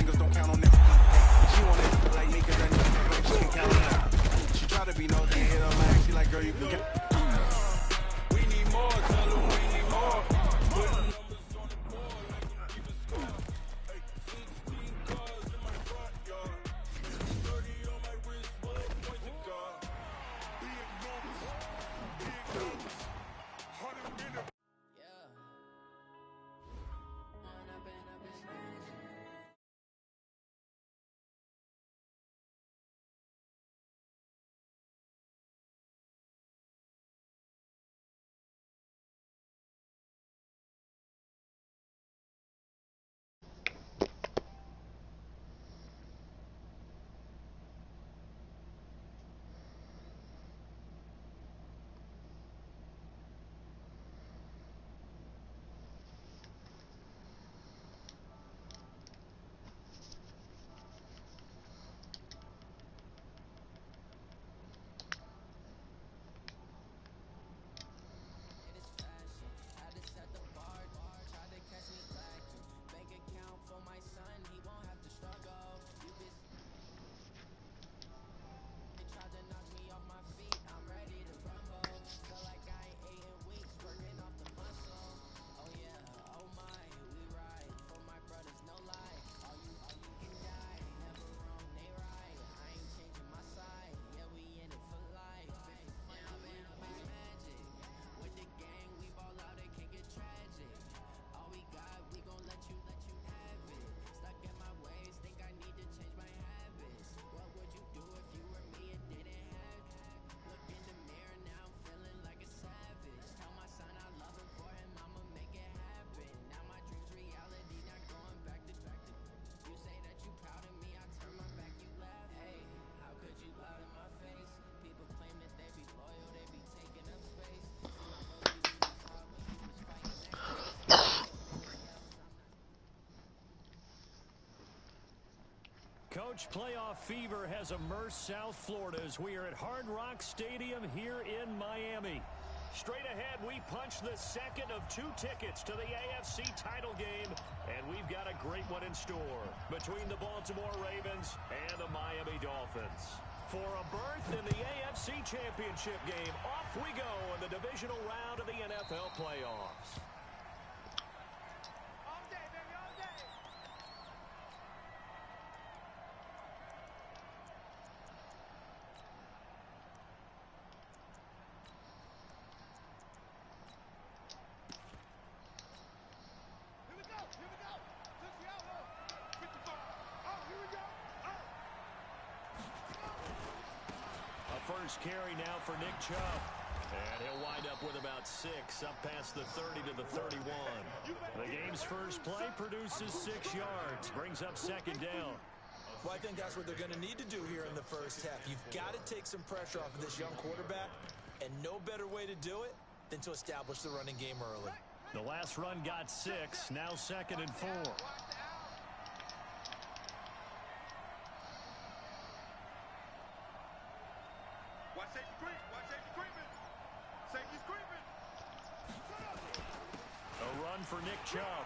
fingers don't count on that. She want it like me, cause I know like she can count on that. She try to be nosy and hit her max. She like, girl, you can get. We need more, tell them we need more. Put numbers on the board like a keep a score. 16 cars in my front yard. 30 on my wrist, full of points of God. Big numbers, big numbers. 100 minutes. Coach, playoff fever has immersed South Florida as we are at Hard Rock Stadium here in Miami. Straight ahead, we punch the second of 2 tickets to the AFC title game, and we've got a great one in store between the Baltimore Ravens and the Miami Dolphins. For a berth in the AFC Championship game, off we go in the divisional round of the NFL playoffs. First carry now for Nick Chubb. And he'll wind up with about 6 up past the 30 to the 31. The game's first play produces 6 yards, brings up second down. Well, I think that's what they're going to need to do here in the first half. You've got to take some pressure off of this young quarterback, and no better way to do it than to establish the running game early. The last run got 6, now 2nd and 4. A run for Nick Chubb.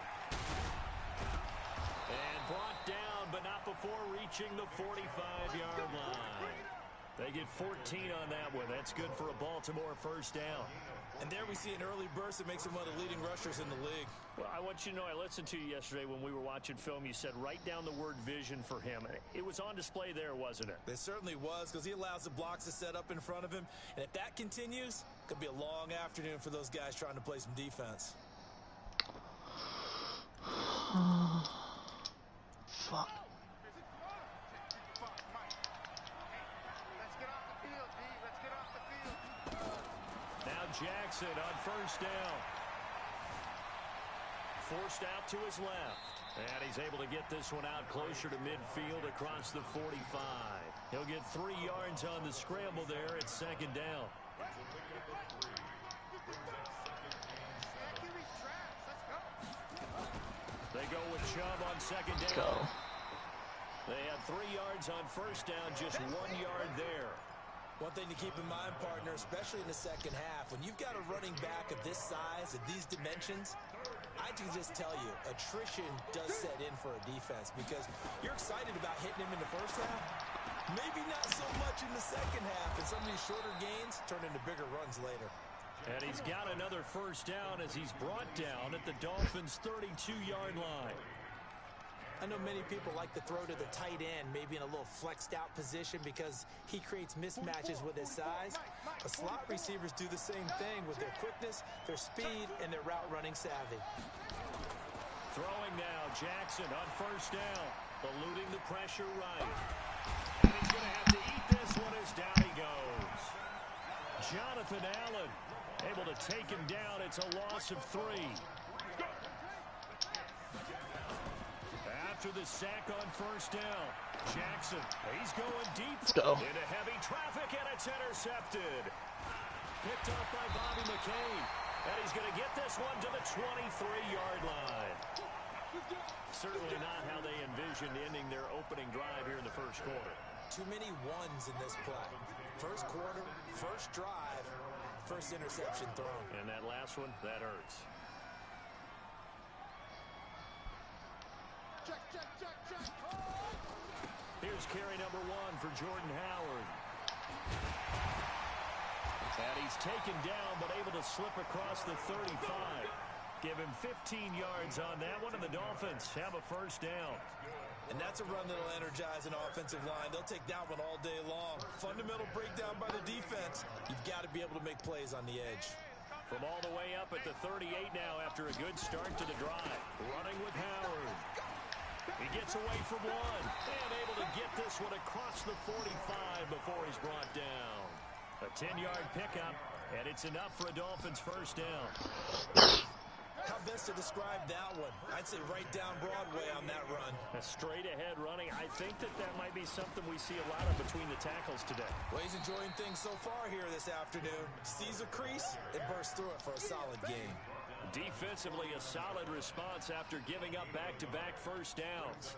And brought down, but not before reaching the 45-yard line. They get 14 on that one. That's good for a Baltimore first down. And there we see an early burst that makes him one of the leading rushers in the league. Well, I want you to know, I listened to you yesterday when we were watching film. You said write down the word vision for him. It was on display there, wasn't it? It certainly was, because he allows the blocks to set up in front of him. And if that continues, it could be a long afternoon for those guys trying to play some defense. Fuck. Now Jackson on first down. Forced out to his left. And he's able to get this one out closer to midfield across the 45. He'll get 3 yards on the scramble there at second down. They go with Chubb on second down. Go. They had 3 yards on first down, just 1 yard there. One thing to keep in mind, partner, especially in the second half, when you've got a running back of this size, of these dimensions, I can just tell you, attrition does set in for a defense because you're excited about hitting him in the first half. Maybe not so much in the second half, and some of these shorter gains turn into bigger runs later. And he's got another first down as he's brought down at the Dolphins' 32-yard line. I know many people like to throw to the tight end, maybe in a little flexed out position because he creates mismatches with his size. But slot receivers do the same thing with their quickness, their speed, and their route running savvy. Throwing now, Jackson on first down, eluding the pressure right. And he's going to have to eat this one as down he goes. Jonathan Allen able to take him down. It's a loss of 3. After the sack on first down, Jackson, he's going deep into heavy traffic, and it's intercepted. Picked up by Bobby McCain, and he's going to get this one to the 23-yard line. Certainly not how they envisioned ending their opening drive here in the first quarter. Too many ones in this play. First quarter, first drive, first interception thrown. And that last one, that hurts. Here's carry number 1 for Jordan Howard. And he's taken down but able to slip across the 35. Give him 15 yards on that one, and the Dolphins have a first down. And that's a run that'll energize an offensive line. They'll take that one all day long. Fundamental breakdown by the defense. You've got to be able to make plays on the edge. From all the way up at the 38 now after a good start to the drive. Running with Howard. He gets away from one and able to get this one across the 45 before he's brought down. A 10-yard pickup, and it's enough for a Dolphins first down. How best to describe that one? I'd say right down Broadway on that run. A straight-ahead running. I think that might be something we see a lot of between the tackles today. Well, he's enjoying things so far here this afternoon. Sees a crease and bursts through it for a solid game. Defensively, a solid response after giving up back-to-back first downs.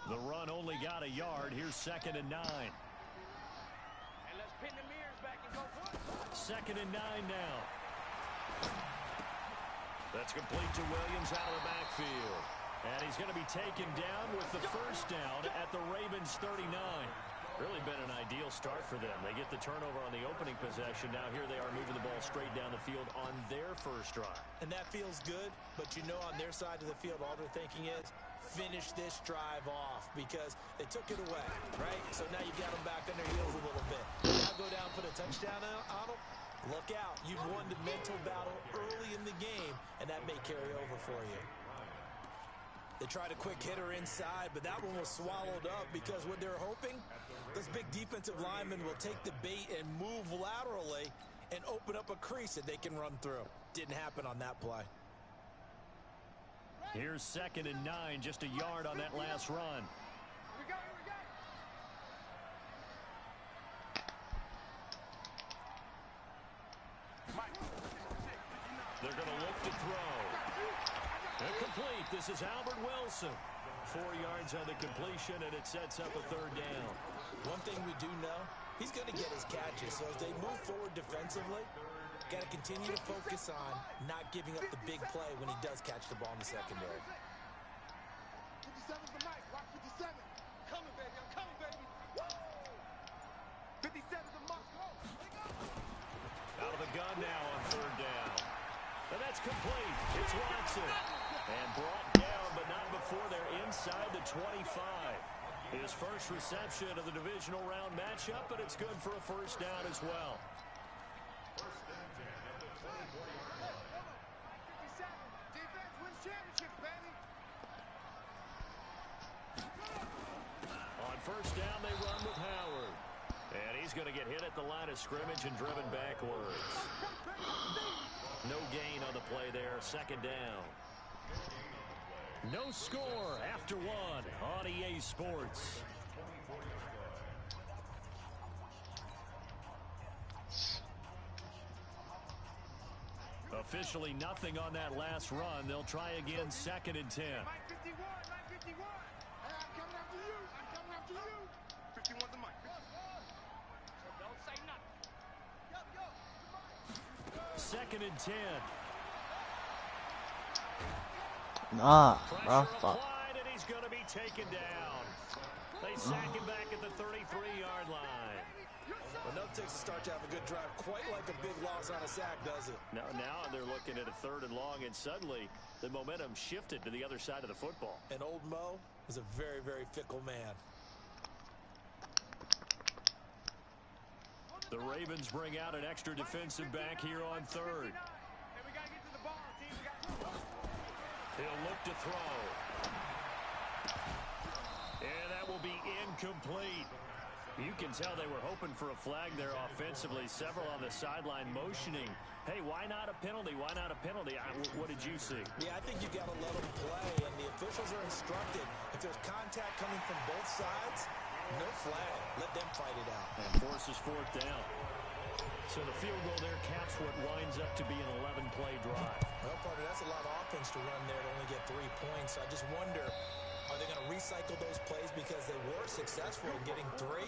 The run only got a yard. Here's 2nd and 9. And let's pin the mirrors back and go for it. 2nd and 9 now. That's complete to Williams out of the backfield. And he's going to be taken down with the first down at the Ravens' 39. Really been an ideal start for them. They get the turnover on the opening possession. Now here they are moving the ball straight down the field on their first drive. And that feels good, but you know on their side of the field all they're thinking is finish this drive off because they took it away, right? So now you've got them back on their heels a little bit. Now go down, put a touchdown on them. Look out. You've won the mental battle early in the game, and that may carry over for you. They tried a quick hitter inside, but that one was swallowed up because what they're hoping, those big defensive linemen will take the bait and move laterally and open up a crease that they can run through. Didn't happen on that play. Here's 2nd and 9, just a yard on that last run. Here we go, here we go. They're going to look to throw. Incomplete. This is Albert Wilson. 4 yards on the completion, and it sets up a 3rd down. One thing we do know, he's going to get his catches. So as they move forward defensively, got to continue to focus on not giving up the big play when he does catch the ball in the secondary. 57's the mic. Watch 57. Coming, baby. I'm coming, baby. Woo! 57's the mark. Go. Out of the gun now on 3rd down. And that's complete. It's Watson. And brought down, but not before they're inside the 25. His first reception of the divisional round matchup, but it's good for a first down as well. 57. Defense wins championships, baby. On first down, they run with Howard. And he's going to get hit at the line of scrimmage and driven backwards. No gain on the play there. 2nd down. No score after 1 on EA Sports. A Officially nothing on that last run. They'll try again, 2nd and 10. Mike 51, Mike 51. Hey, I'm coming after you. I'm coming after you. 51's the mic. Don't say nothing. Yo, 2nd and 10. Nah, Pressure fuck. applied, and he's going to be taken down. They sack him back at the 33-yard line. Enough takes to start to have a good drive. Quite like a big loss on a sack, does it? Now they're looking at a 3rd and long, and suddenly the momentum shifted to the other side of the football. And old Mo is a very, very fickle man. The Ravens bring out an extra defensive back here on 3rd. Hey, we gotta get to the ball, team. We gotta... He'll look to throw. And that will be incomplete. You can tell they were hoping for a flag there offensively. Several on the sideline motioning. Hey, why not a penalty? Why not a penalty? What did you see? Yeah, I think you got to let them play, and the officials are instructed. If there's contact coming from both sides, no flag. Let them fight it out. And forces 4th down. So the field goal there caps what winds up to be an 11-play drive. Well, partner, that's a lot of offense to run there to only get 3 points. I just wonder, are they going to recycle those plays because they were successful in getting 3?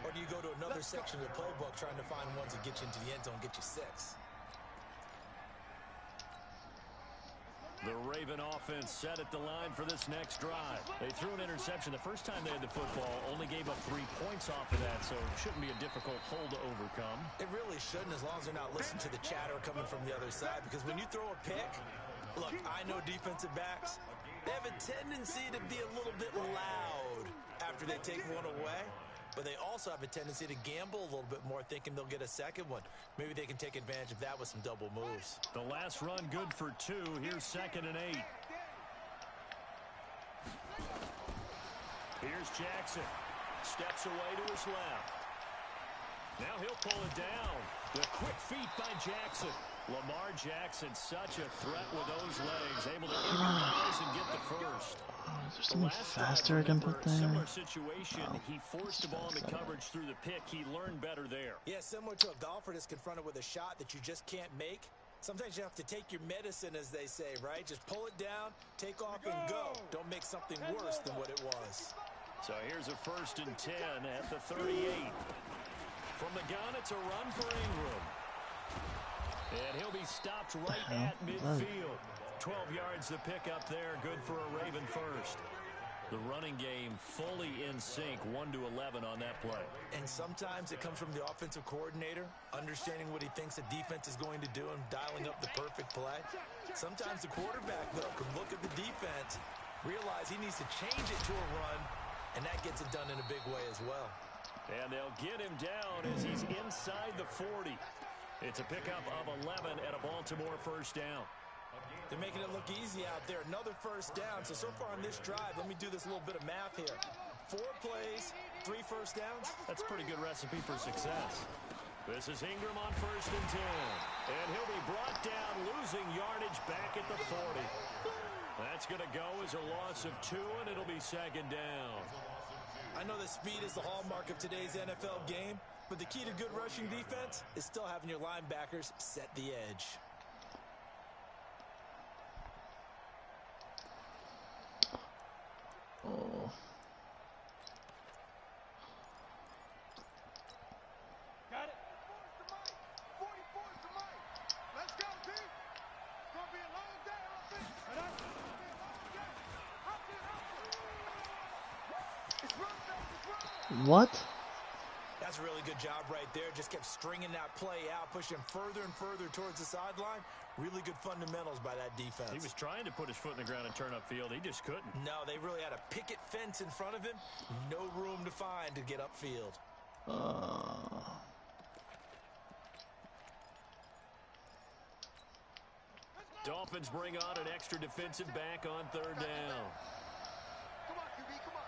Or do you go to another section of the playbook trying to find ones that get you into the end zone and get you 6? The Raven offense set at the line for this next drive. They threw an interception the first time they had the football, only gave up 3 points off of that, so it shouldn't be a difficult hole to overcome. It really shouldn't, as long as they're not listening to the chatter coming from the other side, because when you throw a pick, look, I know defensive backs, they have a tendency to be a little bit loud after they take one away, but they also have a tendency to gamble a little bit more, thinking they'll get a second one. Maybe they can take advantage of that with some double moves. The last run good for 2. Here's 2nd and 8. Here's Jackson. Steps away to his left. Now he'll pull it down. The quick feet by Jackson. Lamar Jackson, such a threat with those legs, able to improvise and get the first. Is there something faster I can put there? Similar situation, he forced the ball into coverage through the pick. He learned better there. Yeah, similar to a golfer that's confronted with a shot that you just can't make. Sometimes you have to take your medicine, as they say, right? Just pull it down, take off, and go. Don't make something worse than what it was. So here's a 1st and 10 at the 38. From the gun, it's a run for Ingram. And he'll be stopped right at midfield. 12 yards to pick up there. Good for a Raven first. The running game fully in sync, 1-11 on that play. And sometimes it comes from the offensive coordinator, understanding what he thinks the defense is going to do and dialing up the perfect play. Sometimes the quarterback, though, can look at the defense, realize he needs to change it to a run, and that gets it done in a big way as well. And they'll get him down as he's inside the 40. It's a pickup of 11 at a Baltimore 1st down. They're making it look easy out there. Another 1st down. So far on this drive, let me do this little bit of math here. 4 plays, 3 1st downs. That's a pretty good recipe for success. This is Ingram on 1st and 10. And he'll be brought down, losing yardage back at the 40. That's going to go as a loss of 2, and it'll be 2nd down. I know that speed is the hallmark of today's NFL game, but the key to good rushing defense is still having your linebackers set the edge. Oh. Got it. 44's the mic. Let's go, team. It's gonna be a long day on offense. It's run, it's run. What? That's a really good job right there. Just kept stringing that play out, pushing further and further towards the sideline. Really good fundamentals by that defense. He was trying to put his foot in the ground and turn upfield. He just couldn't. No, they really had a picket fence in front of him. No room to find to get upfield. Dolphins bring on an extra defensive back on 3rd down. Come on, QB, come on.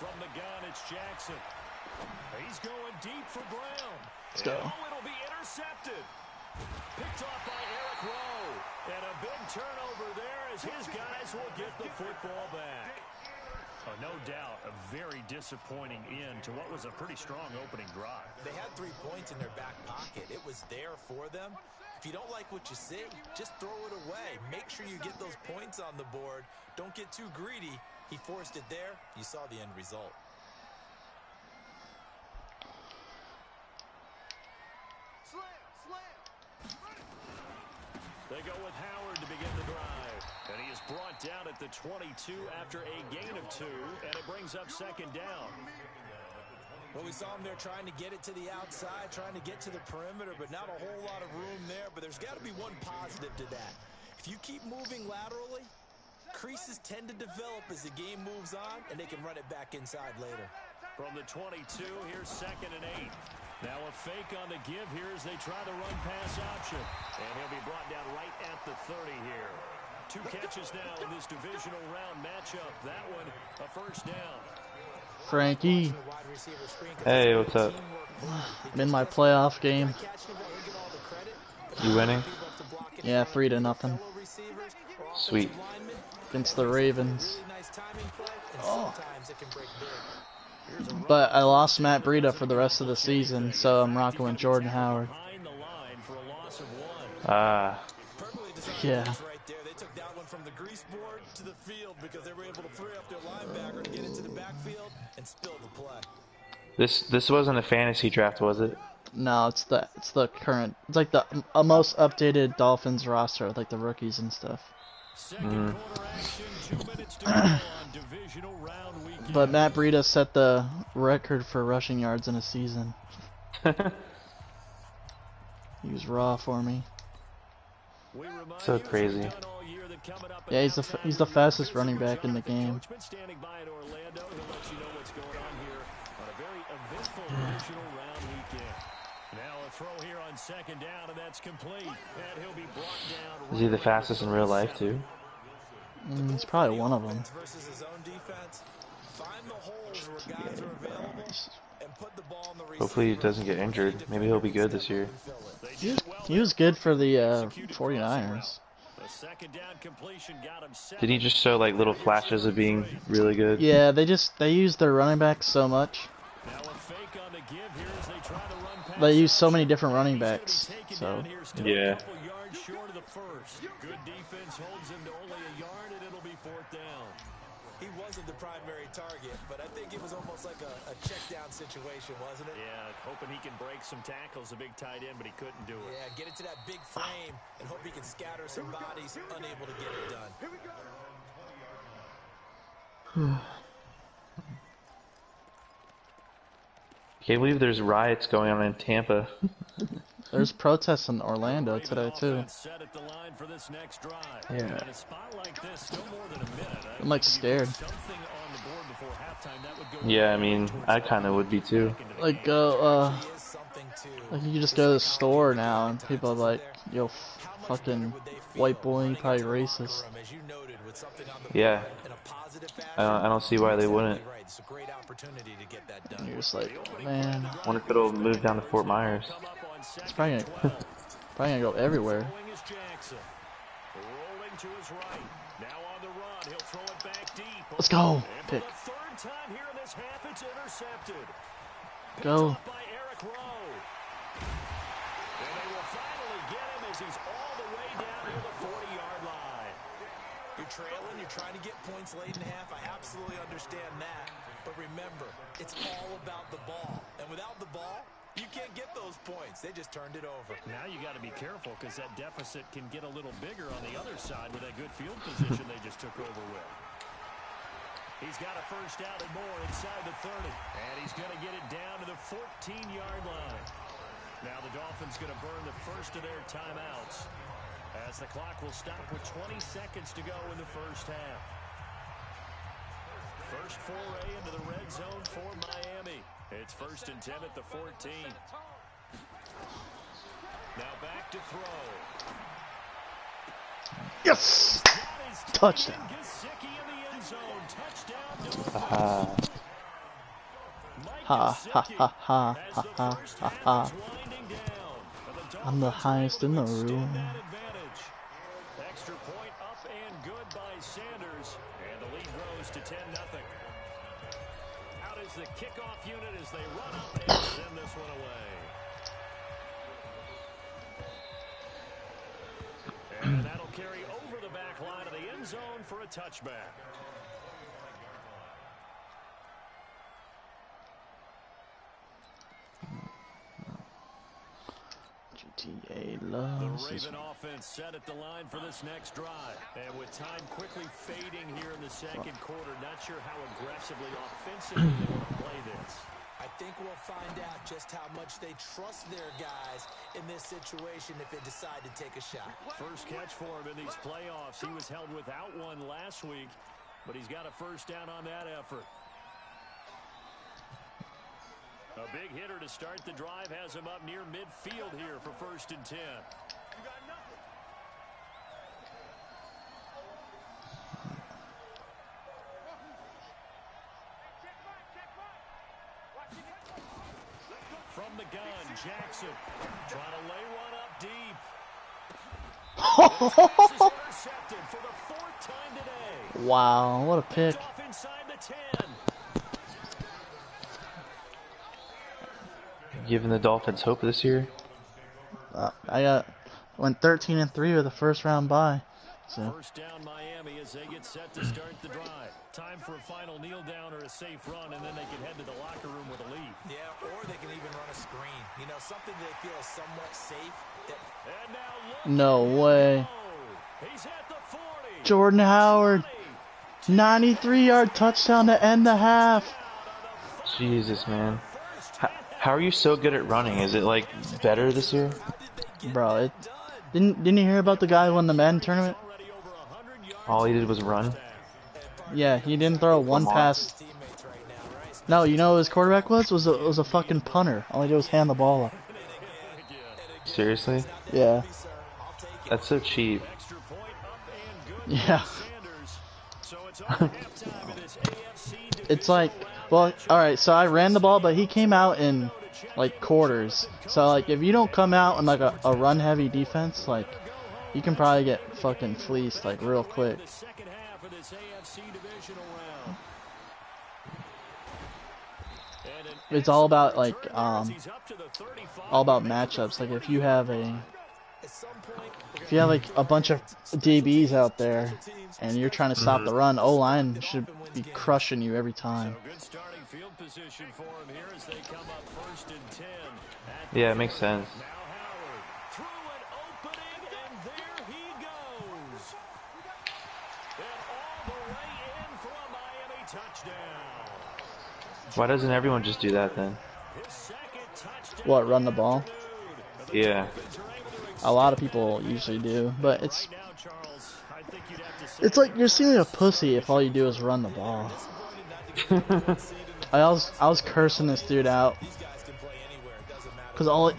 From the gun, it's Jackson. He's going deep for Brown. Let's go. Oh, it'll be intercepted. Picked off by Eric Rowe. And a big turnover there as his guys will get the football back. Oh, no doubt, a very disappointing end to what was a pretty strong opening drive. They had 3 points in their back pocket. It was there for them. If you don't like what you see, just throw it away. Make sure you get those points on the board. Don't get too greedy. He forced it there. You saw the end result. They go with Howard to begin the drive. And he is brought down at the 22 after a gain of 2, and it brings up second down. Well, we saw him there trying to get it to the outside, trying to get to the perimeter, but not a whole lot of room there. But there's got to be one positive to that. If you keep moving laterally, creases tend to develop as the game moves on, and they can run it back inside later. From the 22, here's 2nd and 8. Now a fake on the give here as they try the run pass option. And he'll be brought down right at the 30 here. 2 catches now in this divisional round matchup. That one, a first down. Frankie. Hey, what's up? I'm in my playoff game. You winning? Yeah, 3-0. Sweet. Against the Ravens. Oh. But I lost Matt Breida for the rest of the season, so I'm rocking with Jordan Howard. Ah. Yeah. They took that one from the grease board to the field because they were able to free up their linebacker to get into the backfield and spill the play. This wasn't a fantasy draft, was it? No, it's the current. It's like the most updated Dolphins roster with like the rookies and stuff. But Matt Breida set the record for rushing yards in a season. He was raw for me. So crazy. Yeah, he's the fastest running back in the game. Is he the fastest in real life too? He's probably one of them. Hopefully he doesn't get injured. Maybe he'll be good this year. He was good for the 49ers. Did he just show like little flashes of being really good? Yeah, they use their running backs so much. They use so many different running backs. So yeah. Good defense holds him to only a yard, and it'll be 4th down. He wasn't the primary target, but I think it was almost like a check down situation, wasn't it? Yeah, hoping he can break some tackles, a big tight end, but he couldn't do it. Yeah, get it to that big frame and hope he can scatter some bodies, unable to get it done. Can't believe there's riots going on in Tampa. there's protests in Orlando today too. Yeah. I'm like scared. Yeah, I mean, I kind of would be too. Like like you just go to the store now and people are like, yo, fucking white boy, you probably racist. Yeah. I don't see why they wouldn't. And you're just like, man. I wonder if it'll move down to Fort Myers. It's probably gonna go everywhere. Let's go. Pick. Go. You're trailing, you're trying to get points late in half. I absolutely understand that. But remember, it's all about the ball. And without the ball, you can't get those points. They just turned it over. Now you got to be careful because that deficit can get a little bigger on the other side with that good field position they just took over with. He's got a first down and more inside the 30. And he's going to get it down to the 14-yard line. Now the Dolphins going to burn the first of their timeouts, as the clock will stop with 20 seconds to go in the first half. First foray into the red zone for Miami. It's 1st and 10 at the 14. Now back to throw. Yes! Touchdown. Haha. Ha ha ha ha ha ha ha ha. I'm the highest in the room. Extra point up and good by Sanders, and the lead grows to 10-0. is the kickoff unit as they run up and send this one away. And that'll carry over the back line of the end zone for a touchback. GTA loves The Raven offense set at the line for this next drive. And with time quickly fading here in the second quarter, not sure how aggressively offensively they want to play this. I think we'll find out just how much they trust their guys in this situation if they decide to take a shot. First catch for him in these playoffs. He was held without one last week, but he's got a first down on that effort. A big hitter to start the drive has him up near midfield here for 1st and 10. From the gun, Jackson trying to lay one up deep. This pass is intercepted for the 4th time today. Wow, what a pick. Off inside the 10. Giving the Dolphins hope this year. Went 13-3 with a first round bye. So. First down Miami as they get set to start the drive. Time for a final kneel down or a safe run, and then they can head to the locker room with a lead. Yeah, or they can even run a screen. You know, something they feel is somewhat safe. And now no way. He's at the 40. Jordan Howard. 93-yard touchdown to end the half. Jesus, man. How are you so good at running? Is it like better this year? Bro, didn't you hear about the guy who won the Madden tournament? All he did was run. Yeah, he didn't throw one pass. No, you know what his quarterback was? Was a fucking punter. All he did was hand the ball up. Seriously? Yeah. That's so cheap. Yeah. It's like, well, alright, so I ran the ball, but he came out in, like, quarters. So, like, if you don't come out in, like, a run-heavy defense, like, you can probably get fucking fleeced, like, real quick. It's all about, like, all about matchups. Like, if you have, like, a bunch of DBs out there, and you're trying to stop the run, O-line should be crushing you every time. Yeah, it makes sense. Why doesn't everyone just do that then? What, run the ball? Yeah. A lot of people usually do, but it's like you're seeing a pussy if all you do is run the ball. I was cursing this dude out because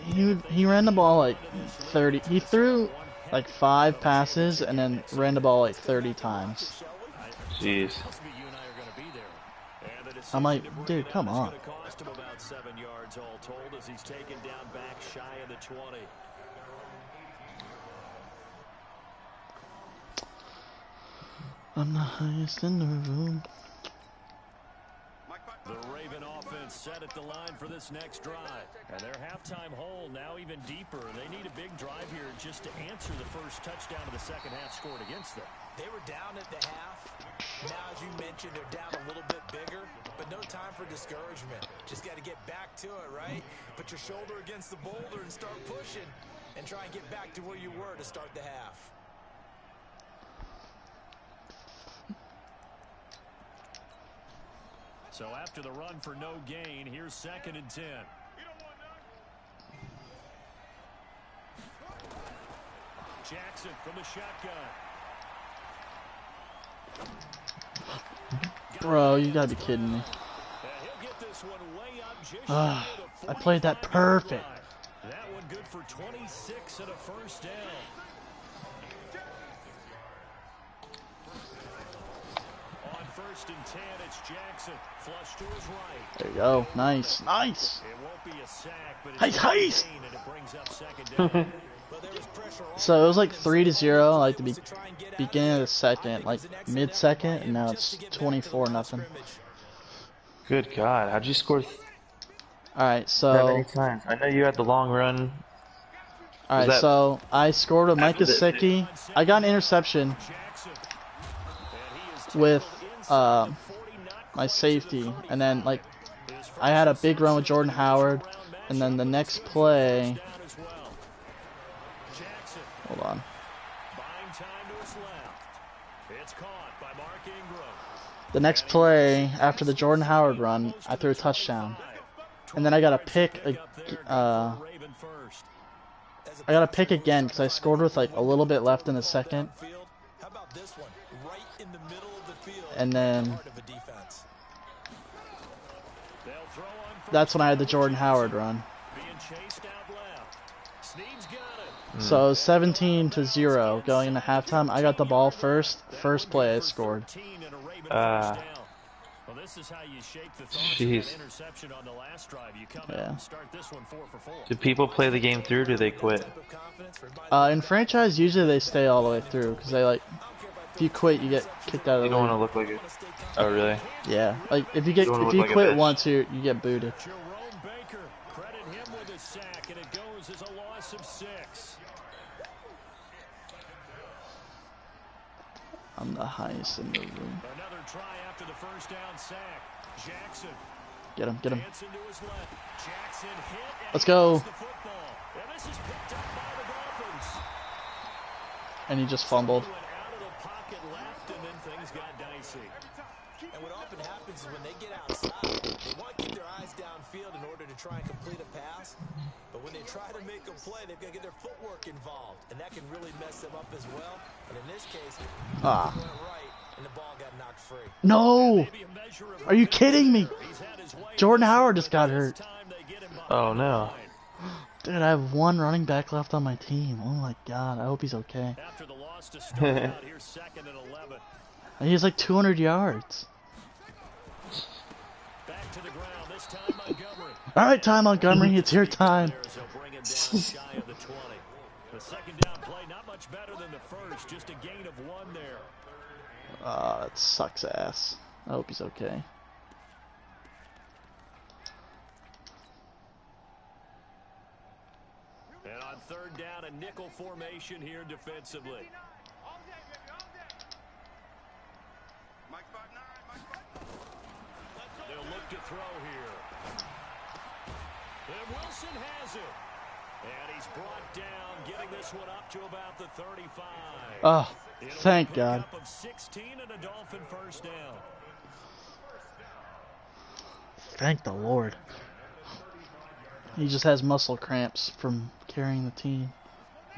he ran the ball like 30. He threw like 5 passes and then ran the ball like 30 times. Jeez. I'm like, dude, come on. I'm the highest in the room. The Raven offense set at the line for this next drive. And their halftime hole now even deeper. They need a big drive here just to answer the first touchdown of the second half scored against them. They were down at the half. Now, as you mentioned, they're down a little bit bigger, but no time for discouragement. Just got to get back to it, right? Put your shoulder against the boulder and start pushing and try and get back to where you were to start the half. So after the run for no gain, here's 2nd and 10. Jackson from the shotgun. Bro, you gotta be kidding me. I played that perfect. That one good for 26 and a first down. On 1st and 10, it's Jackson. Flush to his right. There you go. Nice. Nice. It won't be a sack, but Heist. and it brings up 2nd down. So it was like 3-0, like the beginning of the second, like mid-second, and now it's 24-0. Good God, how'd you score Alright, that many so times? I know you had the long run. Was alright, that so I scored with Mike after the? Gesicki. I got an interception with my safety, and then like I had a big run with Jordan Howard, and then the next play. Hold on. The next play after the Jordan Howard run, I threw a touchdown, and then I got a pick. I got a pick again because I scored with like a little bit left in the second, and then that's when I had the Jordan Howard run. So it was 17-0 going into halftime. I got the ball first. First play I scored. Jeez. Yeah. Do people play the game through? Or do they quit? In franchise, usually they stay all the way through because they like, if you quit, you get kicked out of You the don't league. want to look like it. Oh really? Yeah, like if you don't wanna if look you like a quit bitch. once, you get booted. Credit him with a sack, and it goes as a loss of 6. I'm the highest in the room. Another try after the first down sack. Jackson. Get him, get him. Jackson hit, and Let's he go. gets the football. And this is picked up by the Dolphins. And he just fumbled. Went out of the pocket left, and then things got dicey. And what often happens is when they get outside, they want to keep their eyes downfield in order to try and complete a pass. But when they try to make a play, they've got to get their footwork involved. And that can really mess them up as well. And in this case, it went right, and the ball got knocked free. No! Are you kidding me? Jordan Howard just got hurt. Oh no. Dude, I have one running back left on my team. Oh my god, I hope he's okay. After the loss to start out, here's 2nd and 11. He has like 200 yards. Back to the ground, this time Montgomery. Alright, Ty Montgomery, it's your time. He'll bring it down shy of the 20. The second down play, not much better than the first, just a gain of 1 there. That sucks ass. I hope he's okay. And on 3rd down, a nickel formation here defensively. They'll look to throw here. And Wilson has it. And he's brought down, getting this one up to about the 35. Oh, thank God. Of 16 and a Dolphin first down. Thank the Lord. He just has muscle cramps from carrying the team.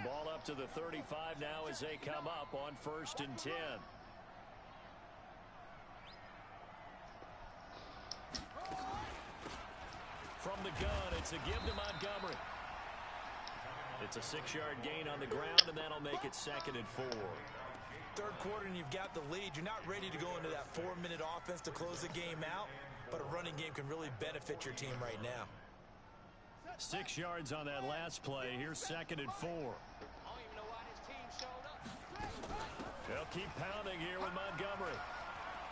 Ball up to the 35 now as they come up on 1st and 10. From the gun, it's a give to Montgomery. It's a 6-yard gain on the ground, and that'll make it 2nd and 4. Third quarter, and you've got the lead. You're not ready to go into that 4-minute offense to close the game out, but a running game can really benefit your team right now. 6 yards on that last play. Here's 2nd and 4. They'll keep pounding here with Montgomery.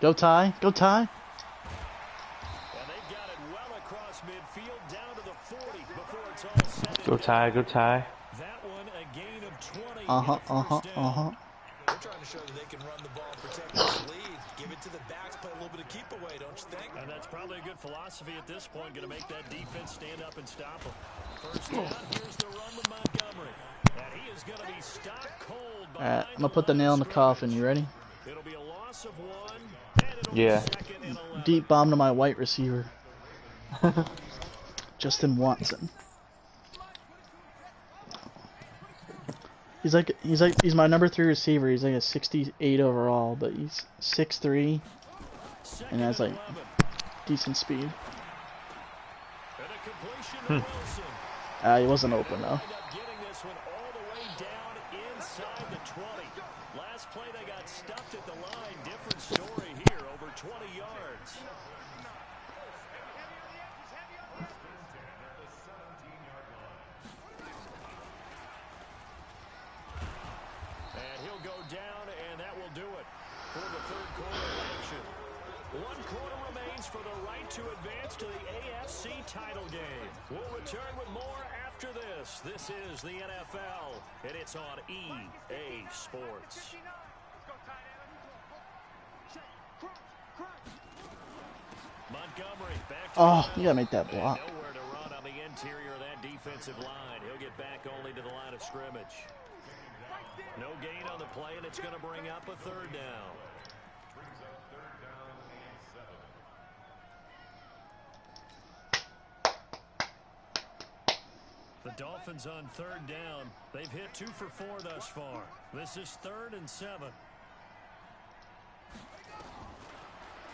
Go Ty, go Ty. And they've got it well across midfield down to the 40 before it's all set. Go Ty, go Ty. That one a gain of 20. They're trying to show that they can run the ball, protect this lead, give it to the backs, play a little bit of keep away, don't you think? And that's probably a good philosophy at this point, going to make that defense stand up and stop them. First down, here's the run with Montgomery. And he is going to be stopped cold. Alright, I'm gonna put the nail in the coffin. You ready? It'll be a loss of 1. And it'll Yeah. be 2nd and 11. Deep bomb to my white receiver. Justin Watson. He's my number 3 receiver. He's like a 68 overall, but he's 6'3" and has like decent speed. He wasn't open though. Getting this one all the way down inside the 20. Last play they got stuffed at the line. Different story here, over 20 yards. And he'll go down, and that will do it for the third quarter action. 1 quarter remains for the right to advance to the AFC title game. We'll return with more after this. This is the NFL, and it's on EA Sports. Montgomery back to you gotta make that block. nowhere to run on the interior of that defensive line. He'll get back only to the line of scrimmage. No gain on the play, and it's going to bring up a 3rd down. The Dolphins on 3rd down. They've hit 2 for 4 thus far. This is 3rd and 7.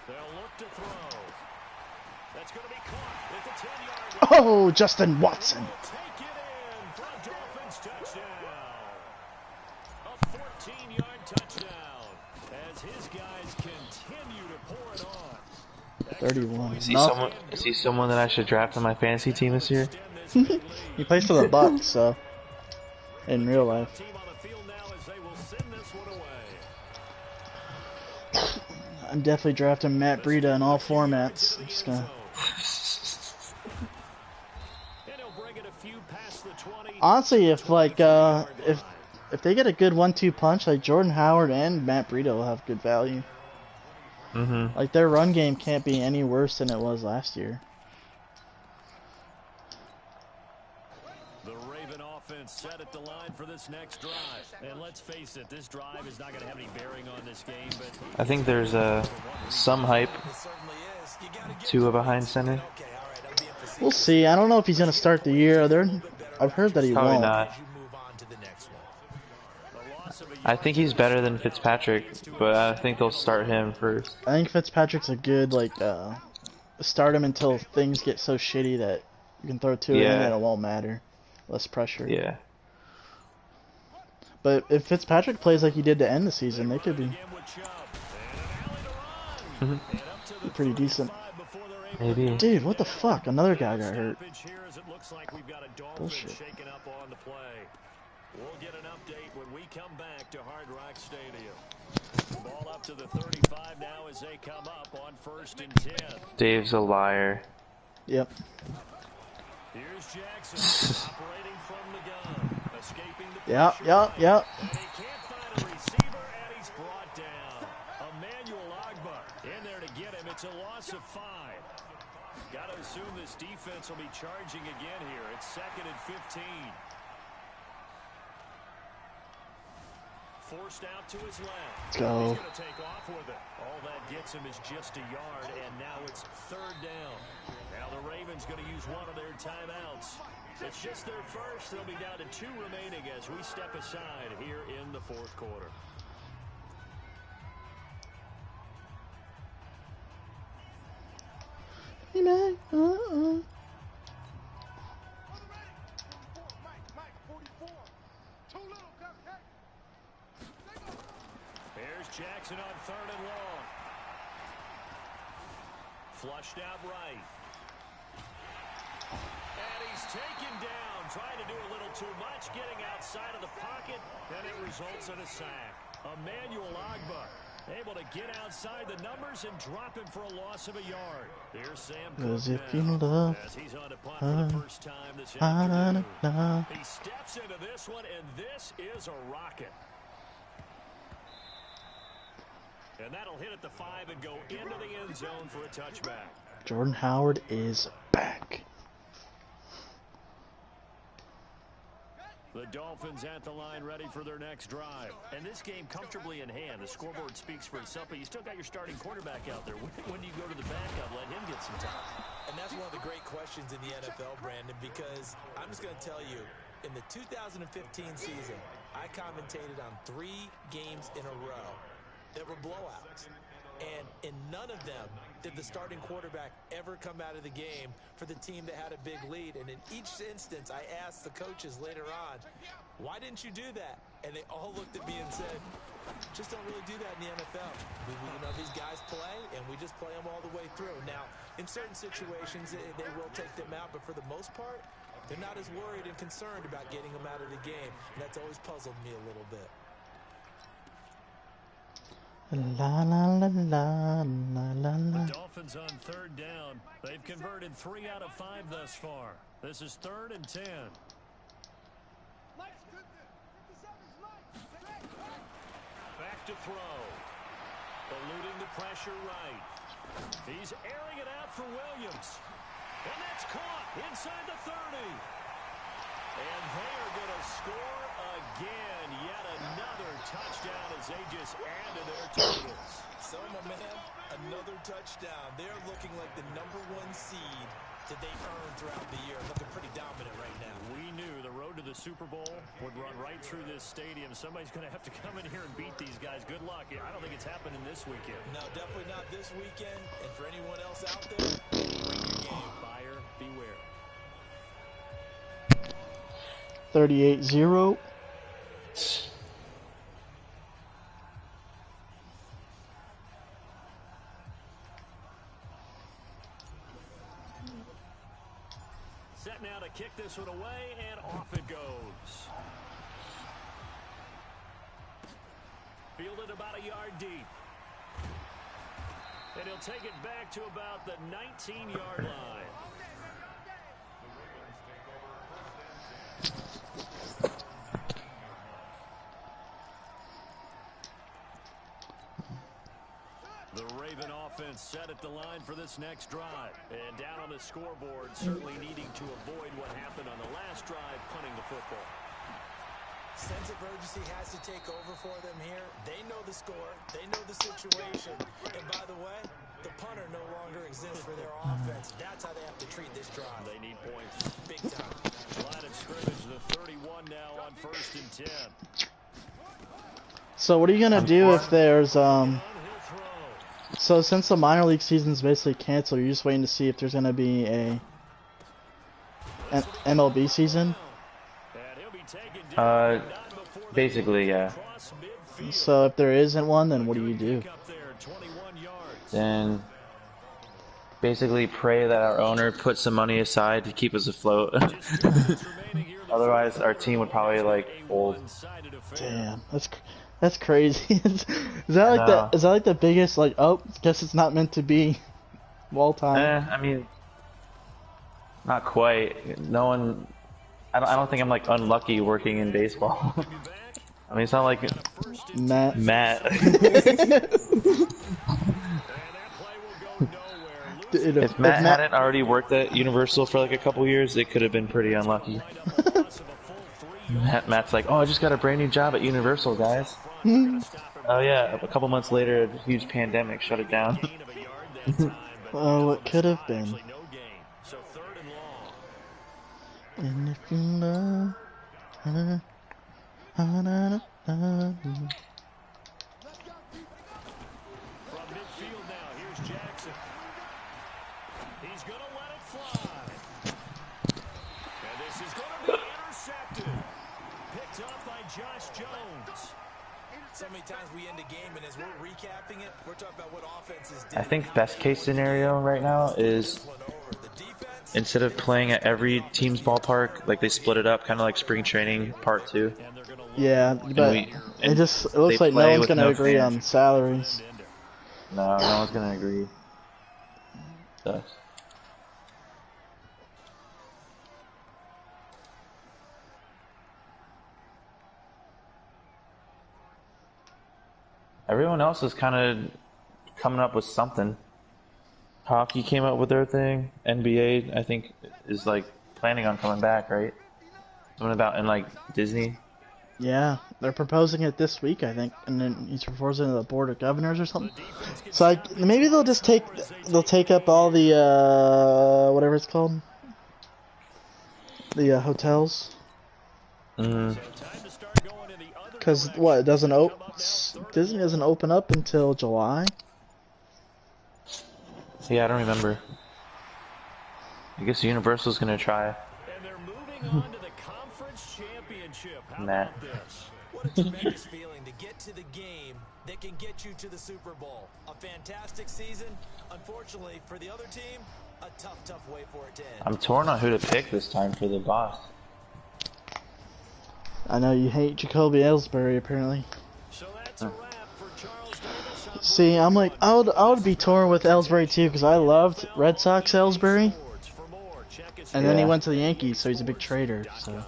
They'll look to throw. That's going to be caught at the 10-yard line. Oh, Justin Watson. Take it in for a Dolphins touchdown. A 14-yard touchdown as his guys continue to pour it on. 31. Is he someone that I should draft on my fantasy team this year? He plays for the Bucks, so in real life. Team on the field now as they will send this one away. I'm definitely drafting Matt Breida in all formats. I'm just gonna. Honestly, if like if they get a good 1-2 punch, like Jordan Howard and Matt Breida will have good value. Like their run game can't be any worse than it was last year. The Raven offense set at the line for this next drive. And let's face it, this drive is not going to have any bearing on this game, but I think there's some hype to a behind center. We'll see. I don't know if he's gonna start the year. I've heard that he Probably won't. not. I think he's better than Fitzpatrick, but I think they'll start him first. I think Fitzpatrick's a good start him until things get so shitty that you can throw 2 in and it won't matter. Less pressure. Yeah. But if Fitzpatrick plays like he did to end the season, they could be pretty decent. Maybe. Dude, what the fuck? Another guy got hurt. Bullshit. We'll get an update when we come back to Hard Rock Stadium. Ball up to the 35 now as they come up on 1st and 10. Dave's a liar. Yep. Here's Jackson operating from the gun, escaping the Yep. And he can't find a receiver, and he's brought down. Emmanuel Agba in there to get him. It's a loss of 5. Got to assume this defense will be charging again here. It's 2nd and 15. Forced out to his left. Go. He's going to take off with it. All that gets him is just a yard, and now it's 3rd down. Now the Ravens going to use one of their timeouts. It's just their first. They'll be down to 2 remaining as we step aside here in the 4th quarter. Hey, man. Here's Jackson on 3rd and long. Flushed out right. And he's taken down, trying to do a little too much, getting outside of the pocket, and it results in a sack. Emmanuel Agba able to get outside the numbers and drop him for a loss of a yard. Here's Sam Cook as he's on to punt for the first time this afternoon. He steps into this one, and this is a rocket. And that'll hit at the 5 and go into the end zone for a touchback. Jordan Howard is back. The Dolphins at the line ready for their next drive. And this game comfortably in hand. The scoreboard speaks for itself, but you still got your starting quarterback out there. When do you go to the backup? Let him get some time. And that's one of the great questions in the NFL, Brandon, because I'm just going to tell you, in the 2015 season, I commentated on 3 games in a row that were blowouts. And in none of them did the starting quarterback ever come out of the game for the team that had a big lead. And in each instance, I asked the coaches later on, why didn't you do that? And they all looked at me and said, just don't really do that in the NFL. You know, these guys play, and we just play them all the way through. Now, in certain situations, they will take them out, but for the most part, they're not as worried and concerned about getting them out of the game. And that's always puzzled me a little bit. La la la la la la la. The Dolphins on third down. They've converted 3 out of 5 thus far. This is 3rd and 10. Back to throw. Eluding the pressure right. He's airing it out for Williams. And that's caught inside the 30. And they are going to score again. Yet another touchdown as they just add to their totals. So, my man, another touchdown. They're looking like the #1 seed that they've earned throughout the year. Looking pretty dominant right now. We knew the road to the Super Bowl would run right through this stadium. Somebody's going to have to come in here and beat these guys. Good luck. I don't think it's happening this weekend. No, definitely not this weekend. And for anyone else out there, bring your game. Buyer beware. 38-0. Set now to kick this one away, and off it goes. Fielded about a yard deep. And he'll take it back to about the 19-yard line. The Raven offense set at the line for this next drive. And down on the scoreboard, certainly needing to avoid what happened on the last drive, punting the football. Sense of urgency has to take over for them here. They know the score. They know the situation. And by the way, the punter no longer exists for their offense. That's how they have to treat this drive. They need points. Big time. Line of scrimmage, the 31 now on 1st and 10. So what are you gonna do if there's He'll throw. So since the minor league season's basically canceled, you're just waiting to see if there's gonna be an MLB season? And he'll be taken down Basically, yeah. across midfield. So if there isn't one, then what do you do? Pick up there, 21 yards. Then basically pray that our owner puts some money aside to keep us afloat. Just 2 minutes remaining here in the Otherwise, first our quarter. team would probably like A fold. one-sided affair. Damn, that's crazy. Is that like the is that like the biggest like guess it's not meant to be of all time? I mean, not quite. No one. I don't think I'm like unlucky working in baseball. I mean, it's not like Matt. And that play will go nowhere. if Matt hadn't already worked at Universal for like a couple years, it could have been pretty unlucky. Matt's like, oh, I just got a brand new job at Universal, guys. Oh yeah, a couple months later, a huge pandemic shut it down. Oh, it could have been. So 3rd and long. And if you love, From midfield now, here's Jackson. He's going to let it fly. And this is going to be intercepted. Picked up by Josh Jones. So many times we end a game, and as we're recapping it, we're talking about what offenses did. I think best case scenario right now is The defense, instead of playing at every team's ballpark, like they split it up, kind of like spring training part 2. And they're going to yeah, but it it looks like no play one's with gonna no agree fans. on salaries. No, no one's gonna agree. Sucks. Everyone else is kind of coming up with something. Hockey came up with their thing. NBA, I think, is like planning on coming back, right? Something about in like Disney. Yeah, they're proposing it this week, I think, and then he's proposing to the board of governors or something. So maybe they'll just take up all the whatever it's called, the hotels. Because what, it doesn't Disney doesn't open up until July. Yeah, I don't remember. I guess Universal's gonna try. And they're moving on to the conference championship. How Nah. about this? what a tremendous feeling to get to the game that can get you to the Super Bowl. A fantastic season. Unfortunately, for the other team, a tough way for it to end. I'm torn on who to pick this time for the boss. I know you hate Jacoby Ellsbury, apparently. So that's a wrap for Charles Davis See, I'm like, I would be torn with Ellsbury too, because I loved Red Sox Ellsbury, and then he went to the Yankees, so he's a big trader. So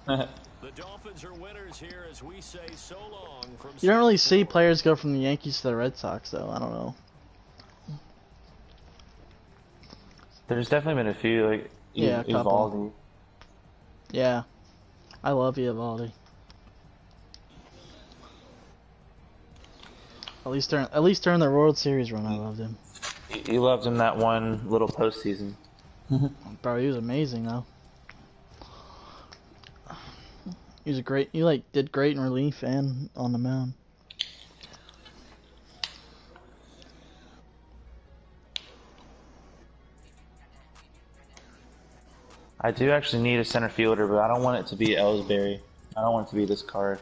The Dolphins are winners here as we say so long from you don't really see players go from the Yankees to the Red Sox, though. I don't know. There's definitely been a few, like Yeah, a couple. Evaldi. Yeah, I love Evaldi. At least during the World Series run, I loved him. You loved him that one little postseason. Bro, he was amazing though. He was did great in relief and on the mound. I do actually need a center fielder, but I don't want it to be Ellsbury. I don't want it to be this card.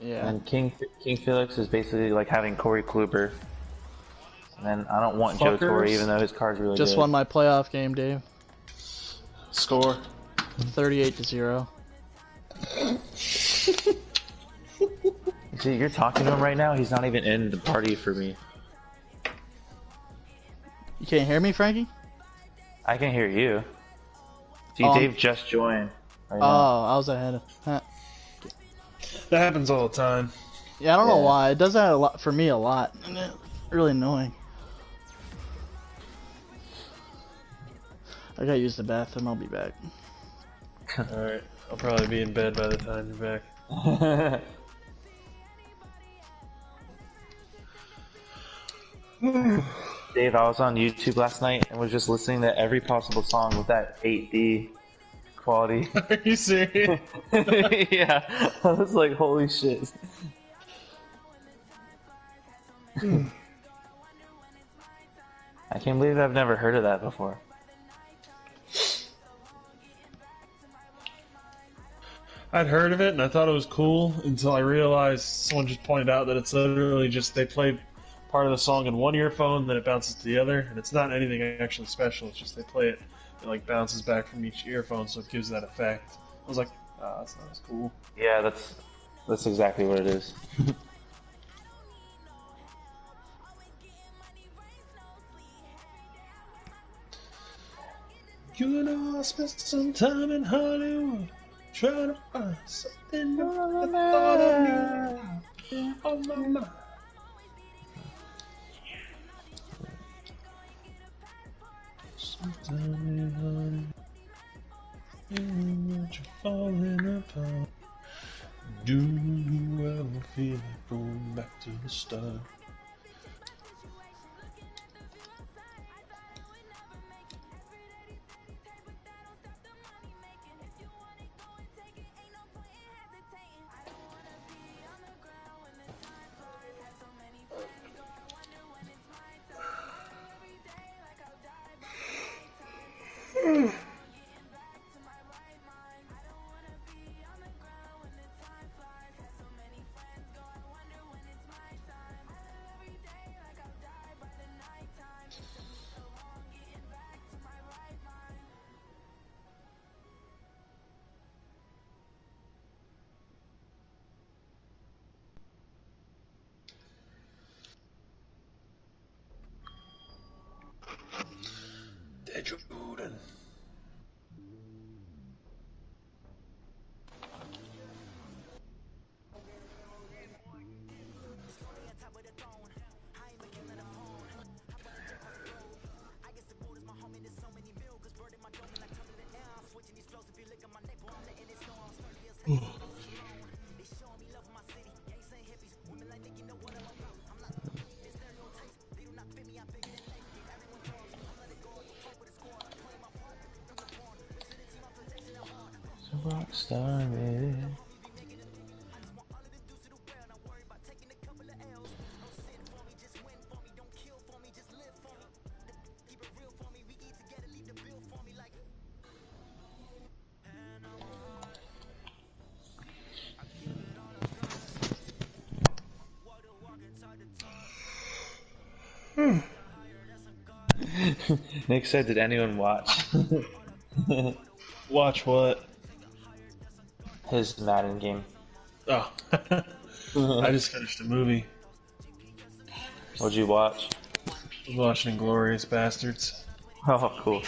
Yeah. And King Felix is basically like having Corey Kluber. And then I don't want Joe Torre, even though his card's really Just good. won my playoff game, Dave. Score. 38-0. See, you're talking to him right now. He's not even in the party for me. You can't hear me, Frankie? I can hear you. See, Oh, Dave just joined. Right Oh, now. I was ahead of. Huh. That happens all the time. Yeah, I don't know Yeah. why. It does that a lot for me a lot. And it's really annoying. I gotta use the bathroom. I'll be back. Alright, I'll probably be in bed by the time you're back. Dave, I was on YouTube last night and was just listening to every possible song with that 8D quality. Are you serious? Yeah, I was like, holy shit. I can't believe I've never heard of that before. I'd heard of it and I thought it was cool until I realized someone just pointed out that it's literally just they play part of the song in one earphone, then it bounces to the other, and it's not anything actually special. It's just they play it, it like bounces back from each earphone, so it gives that effect. I was like, ah, that's not as cool. Yeah, that's exactly what it is. You know, I spent some time in Hollywood trying to find something that I thought I knew on my mind. Sometime in what you're falling apart. Do you ever feel like going back to the start? Jordan. Rockstar, baby. Nick said, did anyone watch? Watch what? His Madden game. Oh. I just finished a movie. What'd you watch? I was watching Glorious Bastards. Oh, cool.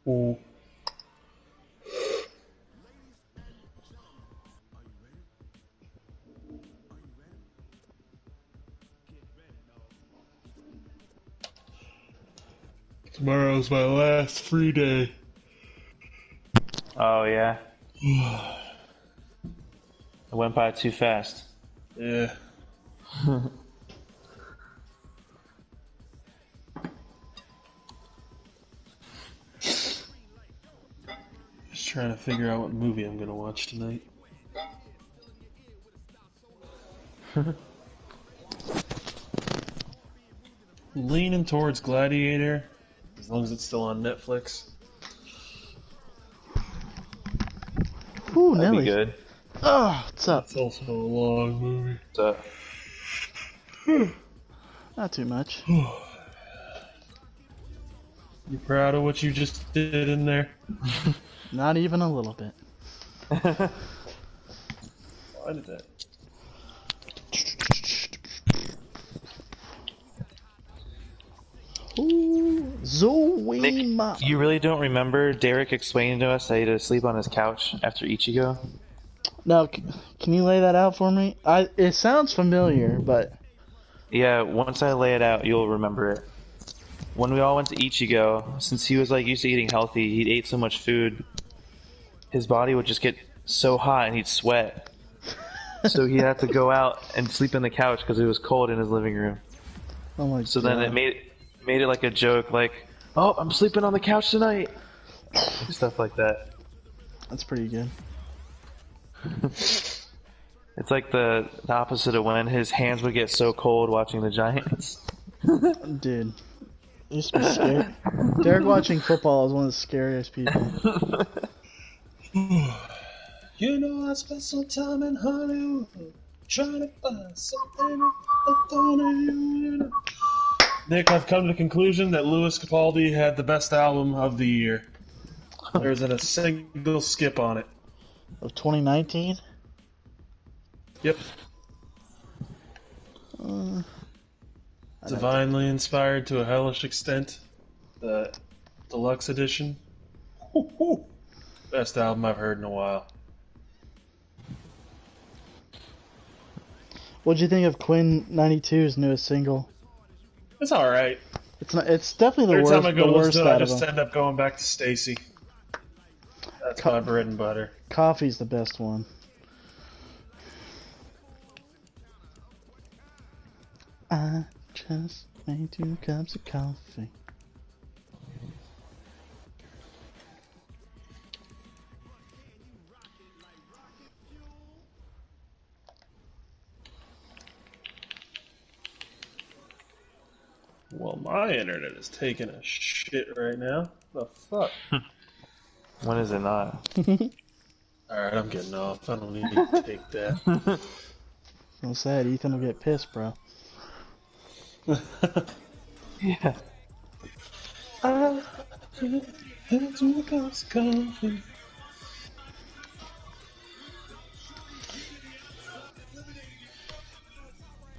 Ooh. Tomorrow's my last free day. Oh, yeah. It went by too fast. Yeah. Just trying to figure out what movie I'm gonna watch tonight. Leaning towards Gladiator, as long as it's still on Netflix. Ooh, That'd Nelly. be good. Oh, what's up? It's also a long movie. So, Not too much. You proud of what you just did in there? Not even a little bit. Why did that? Ooh, Zoe Nick, you really don't remember Derek explaining to us that he had to sleep on his couch after Ichigo? Now, can you lay that out for me? It sounds familiar, but Yeah, once I lay it out, you'll remember it. When we all went to Ichigo, since he was like used to eating healthy, he ate so much food, his body would just get so hot and he'd sweat. So he had to go out and sleep in the couch because it was cold in his living room. oh my So god. then it made it like a joke, like, "Oh, I'm sleeping on the couch tonight," stuff like that. That's pretty good. It's like the opposite of when his hands would get so cold watching the Giants. Dude, it used to be scary. Derek watching football is one of the scariest people. You know I spent some time in Hollywood trying to find something I thought of you. Nick, I've come to the conclusion that Louis Capaldi had the best album of the year. There isn't a single skip on it. Of 2019? Yep. Divinely inspired to a hellish extent. The deluxe edition. Best album I've heard in a while. What'd you think of Quinn 92's newest single? It's all right. It's not. It's definitely Every time I the go to listen worst to it, I out of just them. end up going back to Stacy. That's my bread and butter. Coffee's the best one. I just made 2 cups of coffee. Well, my internet is taking a shit right now. The fuck? When is it not? Alright, I'm getting off. I don't need to take that. I'm sad. Ethan will get pissed, bro. Yeah.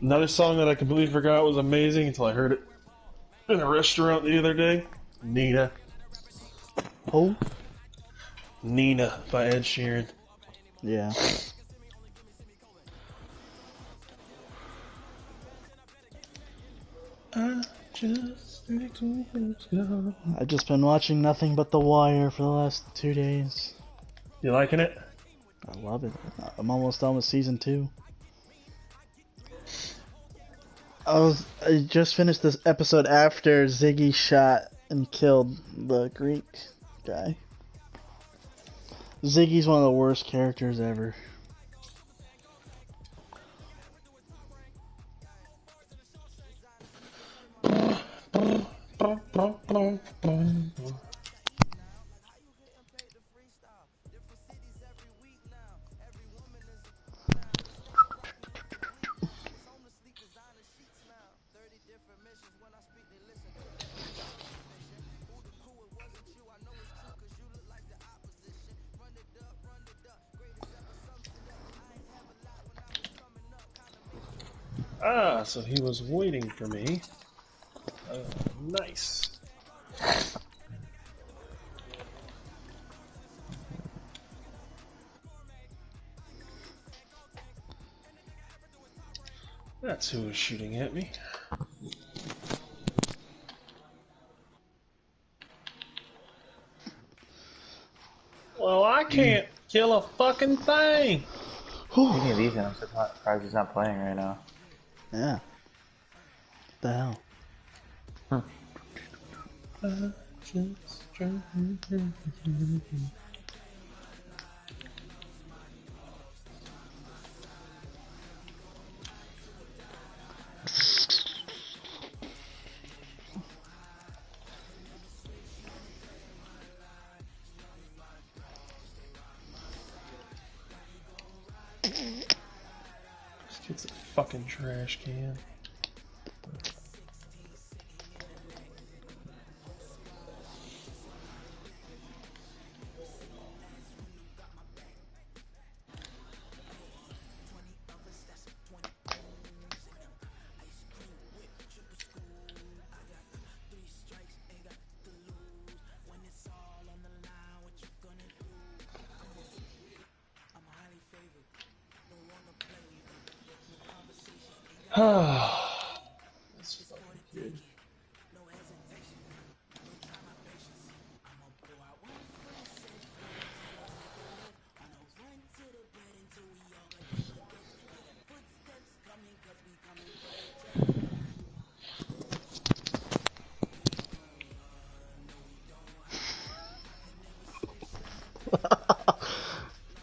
Another song that I completely forgot was amazing until I heard it in a restaurant the other day. Nina. Oh, Nina by Ed Sheeran. yeah. I've just been watching nothing but The Wire for the last 2 days. You liking it? I love it. I'm almost done with season 2. I just finished this episode after Ziggy shot and killed the Greek guy. Ziggy's one of the worst characters ever. Ah, so he was waiting for me. Nice. That's who was shooting at me. Well, I can't kill a fucking thing. Speaking of Ethan, I'm surprised he's not playing right now. Yeah. What the hell? This kid's a fucking trash can. That's fucking good.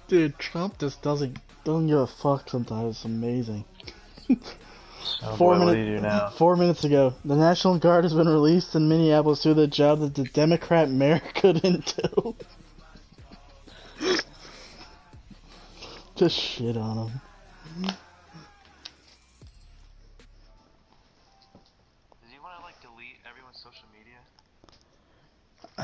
Dude, Trump just doesn't give a fuck sometimes. It's amazing. Oh boy, what do you do now? 4 minutes ago, the National Guard has been released in Minneapolis to do the job that the Democrat mayor couldn't do. Just shit on him. Does he want to like delete everyone's social media?